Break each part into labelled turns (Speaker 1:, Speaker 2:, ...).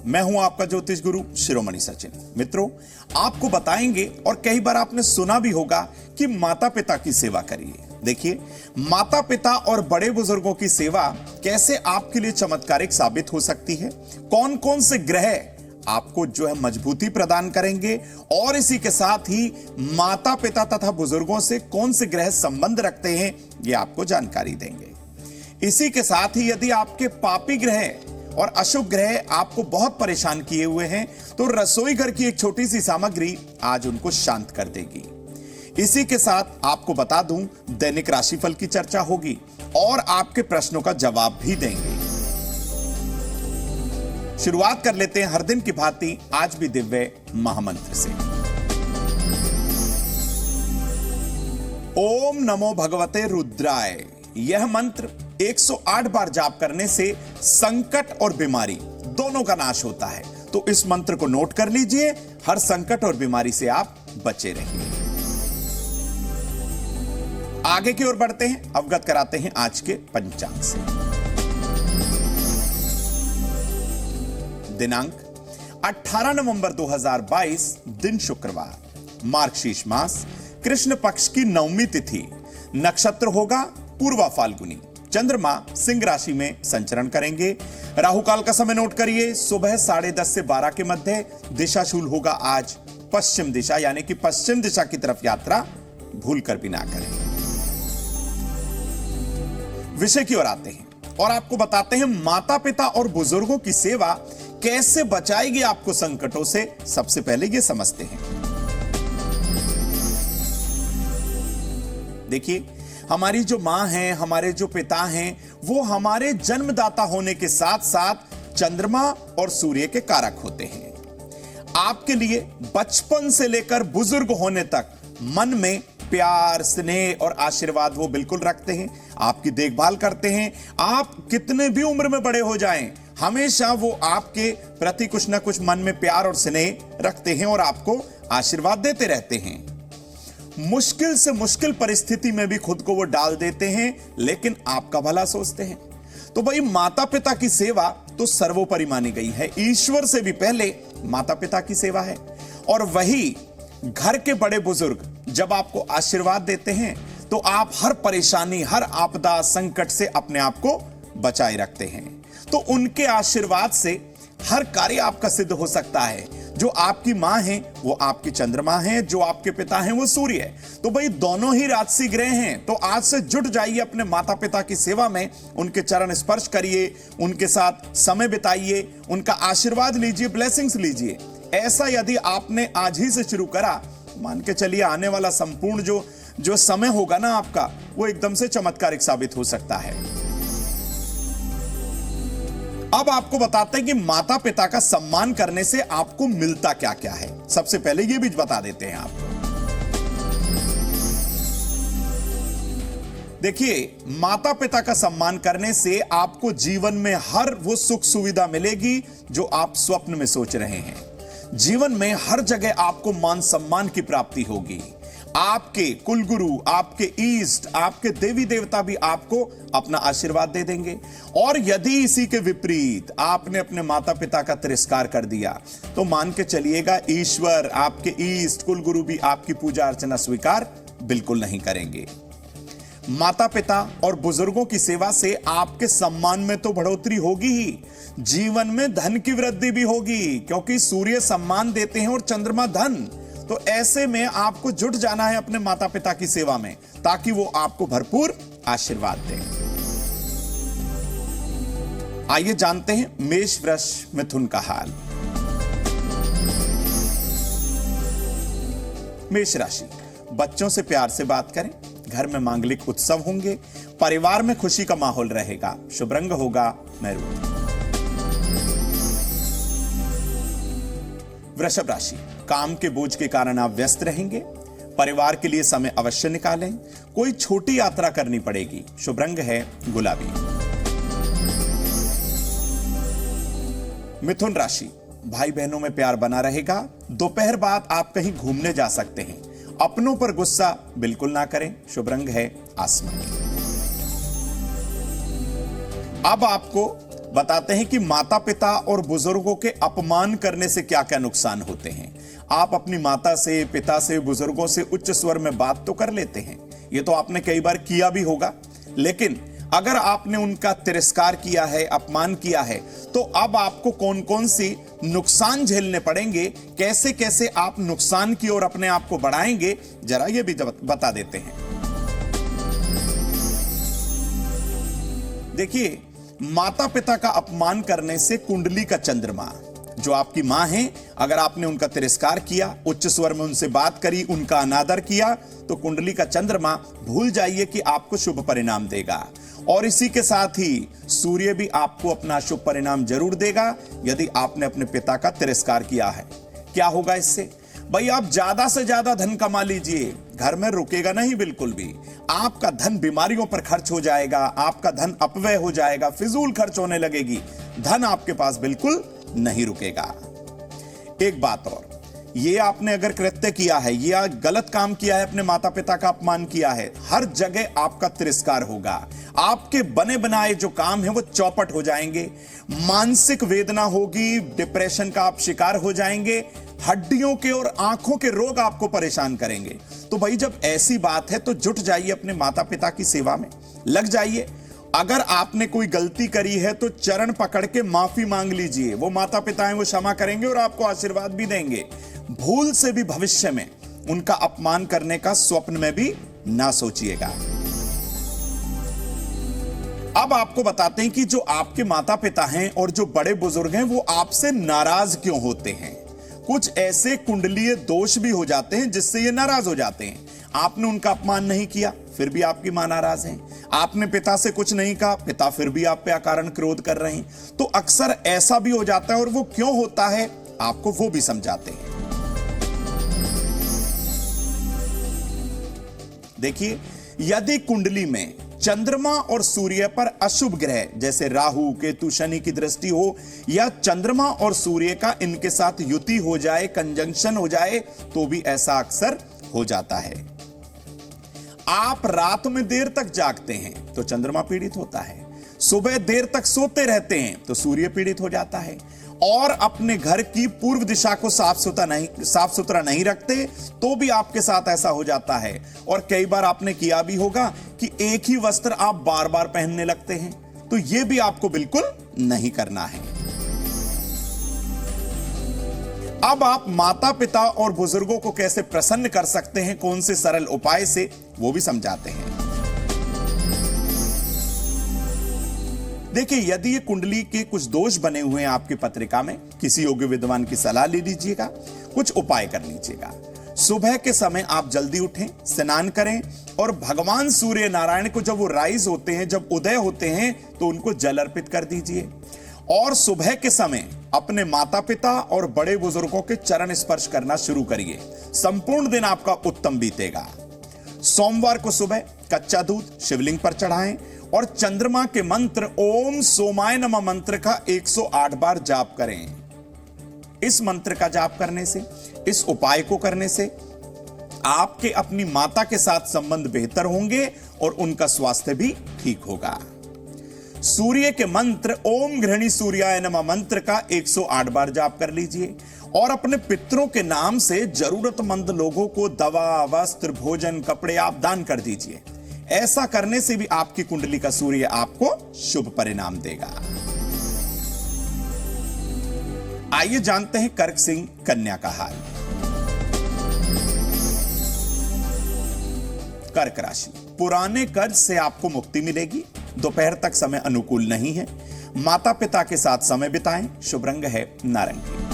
Speaker 1: मैं हूं आपका ज्योतिष गुरु शिरोमणि सचिन। मित्रों, आपको बताएंगे और कई बार आपने सुना भी होगा कि माता पिता की सेवा करिए। देखिए, माता पिता और बड़े बुजुर्गों की सेवा कैसे आपके लिए चमत्कारिक साबित हो सकती है, कौन कौन से ग्रह आपको जो है मजबूती प्रदान करेंगे और इसी के साथ ही माता पिता तथा बुजुर्गों से कौन से ग्रह संबंध रखते हैं, ये आपको जानकारी देंगे। इसी के साथ ही यदि आपके पापी ग्रह और अशुभ ग्रह आपको बहुत परेशान किए हुए हैं तो रसोई घर की एक छोटी सी सामग्री आज उनको शांत कर देगी। इसी के साथ आपको बता दूं, दैनिक राशिफल की चर्चा होगी और आपके प्रश्नों का जवाब भी देंगे। शुरुआत कर लेते हैं हर दिन की भांति आज भी दिव्य महामंत्र से। ओम नमो भगवते रुद्राय। यह मंत्र 108 बार जाप करने से संकट और बीमारी दोनों का नाश होता है। तो इस मंत्र को नोट कर लीजिए, हर संकट और बीमारी से आप बचे रहिए। आगे की ओर बढ़ते हैं, अवगत कराते हैं आज के पंचांग से। दिनांक 18 नवंबर 2022, दिन शुक्रवार, मार्गशीर्ष मास, कृष्ण पक्ष की नवमी तिथि, नक्षत्र होगा पूर्वा फाल्गुनी, चंद्रमा सिंह राशि में संचरण करेंगे। राहु काल का समय नोट करिए, सुबह 10:30 से 12 के मध्य। दिशाशूल होगा आज पश्चिम दिशा, यानी कि पश्चिम दिशा की तरफ यात्रा भूलकर भी ना करें। विषय की ओर आते हैं और आपको बताते हैं माता पिता और बुजुर्गों की सेवा कैसे बचाएगी आपको संकटों से। सबसे पहले ये समझते हैं। देखिए, हमारी जो मां है, हमारे जो पिता हैं, वो हमारे जन्मदाता होने के साथ साथ चंद्रमा और सूर्य के कारक होते हैं। आपके लिए बचपन से लेकर बुजुर्ग होने तक मन में प्यार, स्नेह और आशीर्वाद वो बिल्कुल रखते हैं, आपकी देखभाल करते हैं। आप कितने भी उम्र में बड़े हो जाएं, हमेशा वो आपके प्रति कुछ ना कुछ मन में प्यार और स्नेह रखते हैं और आपको आशीर्वाद देते रहते हैं। मुश्किल से मुश्किल परिस्थिति में भी खुद को वो डाल देते हैं, लेकिन आपका भला सोचते हैं। तो भाई, माता पिता की सेवा तो सर्वोपरि मानी गई है। ईश्वर से भी पहले माता पिता की सेवा है। और वही घर के बड़े बुजुर्ग जब आपको आशीर्वाद देते हैं तो आप हर परेशानी, हर आपदा, संकट से अपने आप को बचाए रखते हैं। तो उनके आशीर्वाद से हर कार्य आपका सिद्ध हो सकता है। जो आपकी मां है वो आपकी चंद्रमा है, जो आपके पिता हैं वो सूर्य है। तो भाई, दोनों ही राजसी ग्रह हैं। तो आज से जुट जाइए अपने माता पिता की सेवा में, उनके चरण स्पर्श करिए, उनके साथ समय बिताइए, उनका आशीर्वाद लीजिए, ब्लेसिंग्स लीजिए। ऐसा यदि आपने आज ही से शुरू करा, मान के चलिए आने वाला संपूर्ण जो समय होगा ना आपका, वो एकदम से चमत्कारिक साबित हो सकता है। अब आपको बताते हैं कि माता पिता का सम्मान करने से आपको मिलता क्या क्या है। सबसे पहले ये भी बता देते हैं आपको। देखिए, माता पिता का सम्मान करने से आपको जीवन में हर वो सुख सुविधा मिलेगी जो आप स्वप्न में सोच रहे हैं। जीवन में हर जगह आपको मान सम्मान की प्राप्ति होगी। आपके कुलगुरु, आपके ईष्ट, आपके देवी देवता भी आपको अपना आशीर्वाद दे देंगे। और यदि इसी के विपरीत आपने अपने माता पिता का तिरस्कार कर दिया तो मान के चलिएगा, ईश्वर, आपके ईष्ट, कुलगुरु भी आपकी पूजा अर्चना स्वीकार बिल्कुल नहीं करेंगे। माता पिता और बुजुर्गों की सेवा से आपके सम्मान में तो बढ़ोतरी होगी ही, जीवन में धन की वृद्धि भी होगी, क्योंकि सूर्य सम्मान देते हैं और चंद्रमा धन। तो ऐसे में आपको जुट जाना है अपने माता पिता की सेवा में, ताकि वो आपको भरपूर आशीर्वाद दें। आइए जानते हैं मेष, वृष, मिथुन का हाल। मेष राशि, बच्चों से प्यार से बात करें, घर में मांगलिक उत्सव होंगे, परिवार में खुशी का माहौल रहेगा, शुभ रंग होगा मैरून। वृषभ राशि, काम के बोझ के कारण आप व्यस्त रहेंगे, परिवार के लिए समय अवश्य निकालें, कोई छोटी यात्रा करनी पड़ेगी, शुभ रंग है गुलाबी। मिथुन राशि, भाई बहनों में प्यार बना रहेगा, दोपहर बाद आप कहीं घूमने जा सकते हैं, अपनों पर गुस्सा बिल्कुल ना करें, शुभ रंग है आसमानी। अब आपको बताते हैं कि माता पिता और बुजुर्गों के अपमान करने से क्या क्या नुकसान होते हैं। आप अपनी माता से, पिता से, बुजुर्गों से उच्च स्वर में बात तो कर लेते हैं, ये तो आपने कई बार किया भी होगा, लेकिन अगर आपने उनका तिरस्कार किया है, अपमान किया है, तो अब आपको कौन कौन सी नुकसान झेलने पड़ेंगे, कैसे कैसे आप नुकसान की ओर अपने आप को बढ़ाएंगे, जरा ये भी बता देते हैं। देखिए, माता पिता का अपमान करने से कुंडली का चंद्रमा, जो आपकी मां है, अगर आपने उनका तिरस्कार किया, उच्च स्वर में उनसे बात करी, उनका अनादर किया, तो कुंडली का चंद्रमा भूल जाइए कि आपको शुभ परिणाम देगा। और इसी के साथ ही सूर्य भी आपको अपना शुभ परिणाम जरूर देगा यदि आपने अपने पिता का तिरस्कार किया है। क्या होगा इससे? भाई, आप ज्यादा से ज्यादा धन कमा लीजिए, घर में रुकेगा नहीं बिल्कुल भी। आपका धन बीमारियों पर खर्च हो जाएगा, आपका धन अपव्यय हो जाएगा, फिजूल खर्च होने लगेगी, धन आपके पास बिल्कुल नहीं रुकेगा। एक बात और, ये आपने अगर कृत्य किया है, ये गलत काम किया है, अपने माता पिता का अपमान किया है, हर जगह आपका तिरस्कार होगा। आपके बने बनाए जो काम है वो चौपट हो जाएंगे, मानसिक वेदना होगी, डिप्रेशन का आप शिकार हो जाएंगे, हड्डियों के और आंखों के रोग आपको परेशान करेंगे। तो भाई, जब ऐसी बात है तो जुट जाइए, अपने माता पिता की सेवा में लग जाइए। अगर आपने कोई गलती करी है तो चरण पकड़ के माफी मांग लीजिए, वो माता पिता हैं, वो क्षमा करेंगे और आपको आशीर्वाद भी देंगे। भूल से भी भविष्य में उनका अपमान करने का स्वप्न में भी ना सोचिएगा। अब आपको बताते हैं कि जो आपके माता पिता हैं और जो बड़े बुजुर्ग हैं, वो आपसे नाराज क्यों होते हैं। कुछ ऐसे कुंडलीय दोष भी हो जाते हैं जिससे ये नाराज हो जाते हैं। आपने उनका अपमान नहीं किया, फिर भी आपकी मां नाराज है। आपने पिता से कुछ नहीं कहा, पिता फिर भी आप पे अकारण क्रोध कर रहे हैं। तो अक्सर ऐसा भी हो जाता है, और वो क्यों होता है आपको वो भी समझाते हैं। देखिए, यदि कुंडली में चंद्रमा और सूर्य पर अशुभ ग्रह जैसे राहु, केतु, शनि की दृष्टि हो, या चंद्रमा और सूर्य का इनके साथ युति हो जाए, कंजंक्शन हो जाए, तो भी ऐसा अक्सर हो जाता है। आप रात में देर तक जागते हैं तो चंद्रमा पीड़ित होता है, सुबह देर तक सोते रहते हैं तो सूर्य पीड़ित हो जाता है, और अपने घर की पूर्व दिशा को साफ सुथरा नहीं रखते तो भी आपके साथ ऐसा हो जाता है। और कई बार आपने किया भी होगा कि एक ही वस्त्र आप बार बार पहनने लगते हैं, तो यह भी आपको बिल्कुल नहीं करना है। अब आप माता पिता और बुजुर्गों को कैसे प्रसन्न कर सकते हैं, कौन से सरल उपाय से, वो भी समझाते हैं। देखिए, यदि ये कुंडली के कुछ दोष बने हुए हैं आपकी पत्रिका में, किसी योग्य विद्वान की सलाह ले लीजिएगा, कुछ उपाय कर लीजिएगा। सुबह के समय आप जल्दी उठें, स्नान करें, और भगवान सूर्य नारायण को जब वो राइज होते हैं, जब उदय होते हैं, तो उनको जल अर्पित कर दीजिए। और सुबह के समय अपने माता पिता और बड़े बुजुर्गों के चरण स्पर्श करना शुरू करिए, संपूर्ण दिन आपका उत्तम बीतेगा। सोमवार को सुबह कच्चा दूध शिवलिंग पर चढ़ाएं, और चंद्रमा के मंत्र ओम सोमाय नमः मंत्र का 108 बार जाप करें। इस मंत्र का जाप करने से, इस उपाय को करने से आपके अपनी माता के साथ संबंध बेहतर होंगे और उनका स्वास्थ्य भी ठीक होगा। सूर्य के मंत्र ओम गृहणी सूर्याय नमः मंत्र का 108 बार जाप कर लीजिए, और अपने पितरों के नाम से जरूरतमंद लोगों को दवा, वस्त्र, भोजन, कपड़े आप दान कर दीजिए। ऐसा करने से भी आपकी कुंडली का सूर्य आपको शुभ परिणाम देगा। आइए जानते हैं कर्क सिंह कन्या का हाल। कर्क राशि, पुराने कर्ज से आपको मुक्ति मिलेगी। दोपहर तक समय अनुकूल नहीं है। माता पिता के साथ समय बिताएं। शुभ रंग है नारंगी।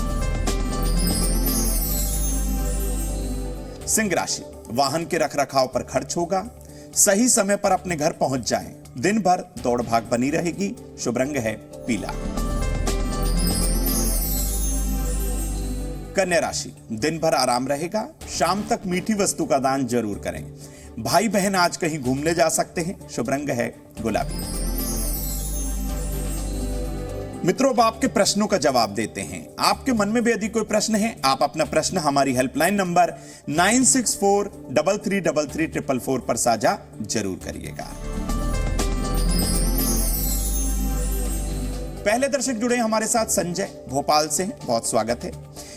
Speaker 1: सिंह राशि, वाहन के रखरखाव पर खर्च होगा। सही समय पर अपने घर पहुंच जाएं। दिन भर दौड़ भाग बनी रहेगी। शुभ रंग है पीला। कन्या राशि, दिन भर आराम रहेगा। शाम तक मीठी वस्तु का दान जरूर करें। भाई बहन आज कहीं घूमने जा सकते हैं। शुभ रंग है गुलाबी। मित्रों, अब आपके प्रश्नों का जवाब देते हैं। आपके मन में भी यदि कोई प्रश्न है, आप अपना प्रश्न हमारी हेल्पलाइन नंबर 9643333444 पर साझा जरूर करिएगा। पहले दर्शक जुड़े हैं हमारे साथ संजय भोपाल से हैं, बहुत स्वागत है।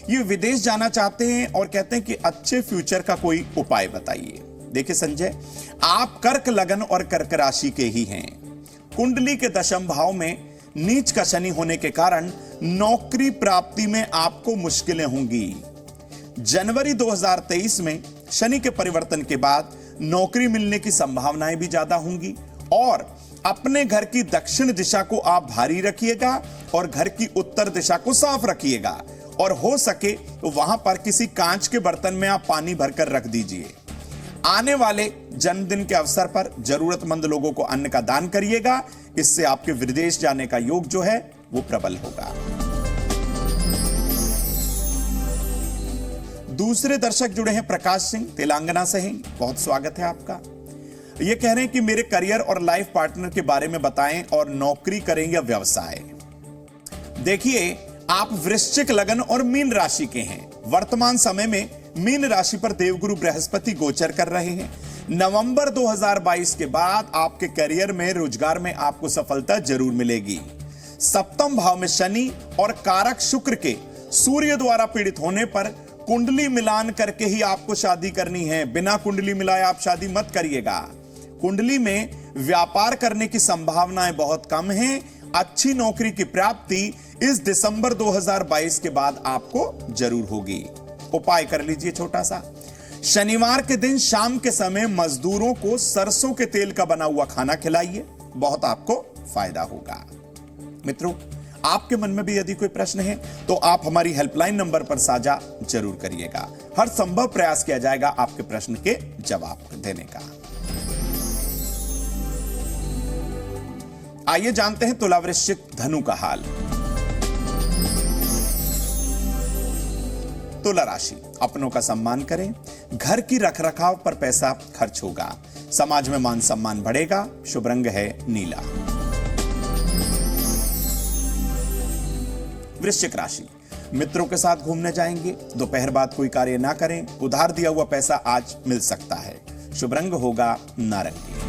Speaker 1: ये विदेश जाना चाहते हैं और कहते हैं कि अच्छे फ्यूचर का कोई उपाय बताइए। देखिए संजय, आप कर्क लगन और कर्क राशि के ही हैं। कुंडली के दशम भाव में नीच का शनि होने के कारण नौकरी प्राप्ति में आपको मुश्किलें होंगी। जनवरी 2023 में शनि के परिवर्तन के बाद नौकरी मिलने की संभावनाएं भी ज्यादा होंगी और अपने घर की दक्षिण दिशा को आप भारी रखिएगा और घर की उत्तर दिशा को साफ रखिएगा और हो सके तो वहां पर किसी कांच के बर्तन में आप पानी भरकर रख दीजिए। आने वाले जन्मदिन के अवसर पर जरूरतमंद लोगों को अन्न का दान करिएगा, इससे आपके विदेश जाने का योग जो है वो प्रबल होगा। दूसरे दर्शक जुड़े हैं प्रकाश सिंह, तेलंगाना से हैं, बहुत स्वागत है आपका। ये कह रहे हैं कि मेरे करियर और लाइफ पार्टनर के बारे में बताएं और नौकरी करें या व्यवसाय। देखिए, आप वृश्चिक लगन और मीन राशि के हैं। वर्तमान समय में मीन राशि पर देवगुरु बृहस्पति गोचर कर रहे हैं। नवंबर 2022 के बाद आपके करियर में, रोजगार में आपको सफलता जरूर मिलेगी। सप्तम भाव में शनि और कारक शुक्र के सूर्य द्वारा पीड़ित होने पर कुंडली मिलान करके ही आपको शादी करनी है। बिना कुंडली मिलाए आप शादी मत करिएगा। कुंडली में व्यापार करने की संभावनाएं बहुत कम हैं। अच्छी नौकरी की प्राप्ति इस दिसंबर 2022 के बाद आपको जरूर होगी। उपाय कर लीजिए छोटा सा। शनिवार के दिन शाम के समय मजदूरों को सरसों के तेल का बना हुआ खाना खिलाइए, बहुत आपको फायदा होगा। मित्रों, आपके मन में भी यदि कोई प्रश्न है तो आप हमारी हेल्पलाइन नंबर पर साझा जरूर करिएगा। हर संभव प्रयास किया जाएगा आपके प्रश्न के जवाब देने का। आइए जानते हैं तुला वृश्चिक धनु का हाल। तुला राशि, अपनों का सम्मान करें, घर की रखरखाव पर पैसा खर्च होगा, समाज में मान सम्मान बढ़ेगा, शुभ रंग है नीला। वृश्चिक राशि, मित्रों के साथ घूमने जाएंगे, दोपहर बाद कोई कार्य ना करें, उधार दिया हुआ पैसा आज मिल सकता है, शुभ रंग होगा नारंगी।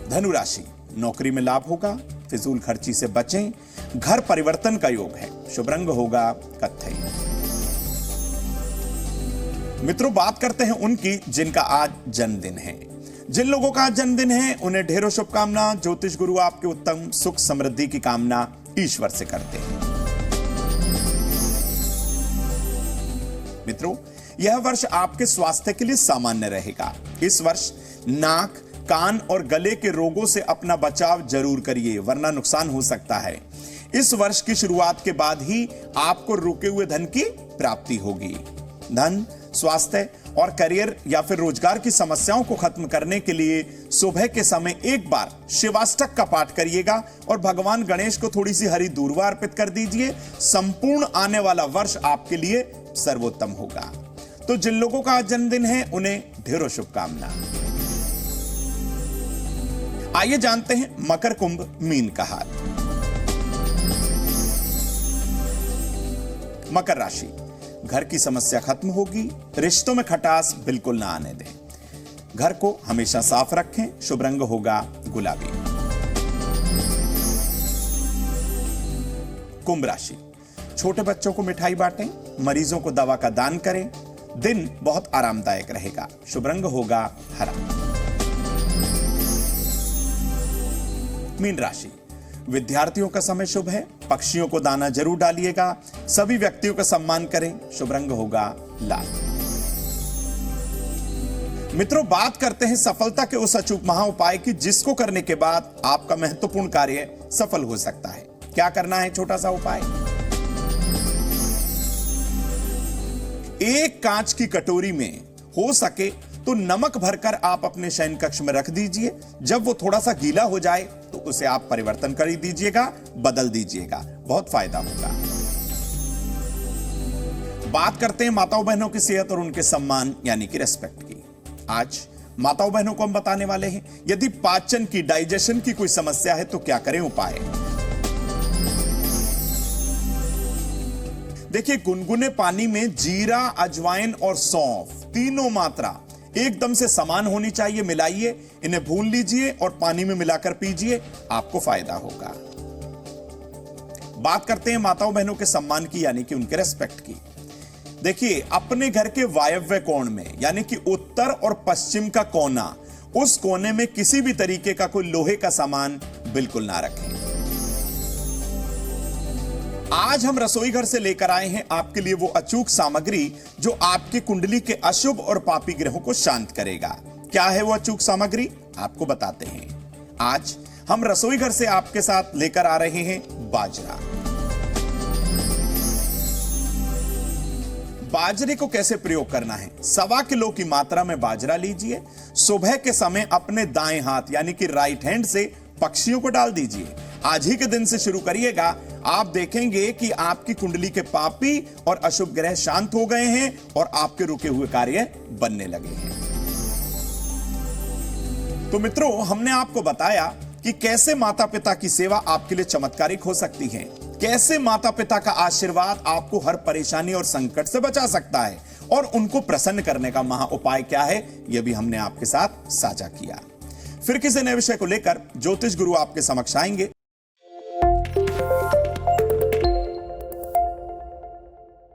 Speaker 1: धनु राशि, नौकरी में लाभ होगा, फिजूल खर्ची से बचें, घर परिवर्तन का योग है, शुभ रंग होगा कत्थई। मित्रों, बात करते हैं उनकी जिनका आज जन्मदिन है। जिन लोगों का आज जन्मदिन है उन्हें ढेरों शुभकामना। ज्योतिष गुरु आपके उत्तम सुख समृद्धि की कामना ईश्वर से करते हैं। मित्रों, यह वर्ष आपके स्वास्थ्य के लिए सामान्य रहेगा। इस वर्ष नाक, कान और गले के रोगों से अपना बचाव जरूर करिए, वरना नुकसान हो सकता है। इस वर्ष की शुरुआत के बाद ही आपको रुके हुए धन की प्राप्ति होगी। धन, स्वास्थ्य और करियर या फिर रोजगार की समस्याओं को खत्म करने के लिए सुबह के समय एक बार शिवाष्टक का पाठ करिएगा और भगवान गणेश को थोड़ी सी हरी दूर्वा अर्पित कर दीजिए। संपूर्ण आने वाला वर्ष आपके लिए सर्वोत्तम होगा। तो जिन लोगों का आज जन्मदिन है उन्हें ढेरों शुभकामना। आइए जानते हैं मकर, कुंभ, मीन का हाल। मकर राशि, घर की समस्या खत्म होगी, रिश्तों में खटास बिल्कुल ना आने दें, घर को हमेशा साफ रखें, शुभ रंग होगा गुलाबी। कुंभ राशि, छोटे बच्चों को मिठाई बांटें, मरीजों को दवा का दान करें, दिन बहुत आरामदायक रहेगा, शुभ रंग होगा हरा। मीन राशि, विद्यार्थियों का समय शुभ है, पक्षियों को दाना जरूर डालिएगा, सभी व्यक्तियों का सम्मान करें, शुभ रंग होगा लाल। मित्रों, बात करते हैं सफलता के उस अचूक महा उपाय की जिसको करने के बाद आपका महत्वपूर्ण कार्य सफल हो सकता है। क्या करना है? छोटा सा उपाय। एक कांच की कटोरी में हो सके तो नमक भरकर आप अपने शयन कक्ष में रख दीजिए। जब वो थोड़ा सा गीला हो जाए तो उसे आप परिवर्तन कर दीजिएगा, बदल दीजिएगा, बहुत फायदा होगा। बात करते हैं माताओं बहनों की सेहत और उनके सम्मान यानी कि रेस्पेक्ट की। आज माताओं बहनों को हम बताने वाले हैं, यदि पाचन की, डाइजेशन की कोई समस्या है तो क्या करें उपाय। देखिए, गुनगुने पानी में जीरा, अजवाइन और सौंफ तीनों मात्रा एकदम से समान होनी चाहिए। मिलाइए, इन्हें भून लीजिए और पानी में मिलाकर पीजिए, आपको फायदा होगा। बात करते हैं माताओं बहनों के सम्मान की, यानी कि उनके रेस्पेक्ट की। देखिए, अपने घर के वायव्य कोण में, यानी कि उत्तर और पश्चिम का कोना, उस कोने में किसी भी तरीके का कोई लोहे का सामान बिल्कुल ना रखें। आज हम रसोई घर से लेकर आए हैं आपके लिए वो अचूक सामग्री जो आपकी कुंडली के अशुभ और पापी ग्रहों को शांत करेगा। क्या है वो अचूक सामग्री, आपको बताते हैं। आज हम रसोई घर से आपके साथ लेकर आ रहे हैं बाजरा। बाजरे को कैसे प्रयोग करना है? 1.25 किलो की मात्रा में बाजरा लीजिए। सुबह के समय अपने दाएं हाथ यानी कि राइट हैंड से पक्षियों को डाल दीजिए। आज ही के दिन से शुरू करिएगा, आप देखेंगे कि आपकी कुंडली के पापी और अशुभ ग्रह शांत हो गए हैं और आपके रुके हुए कार्य बनने लगे हैं। तो मित्रों, हमने आपको बताया कि कैसे माता पिता की सेवा आपके लिए चमत्कारिक हो सकती है, कैसे माता पिता का आशीर्वाद आपको हर परेशानी और संकट से बचा सकता है, और उनको प्रसन्न करने का महा उपाय क्या है, यह भी हमने आपके साथ साझा किया। फिर किसी नए विषय को लेकर ज्योतिष गुरु आपके समक्ष आएंगे।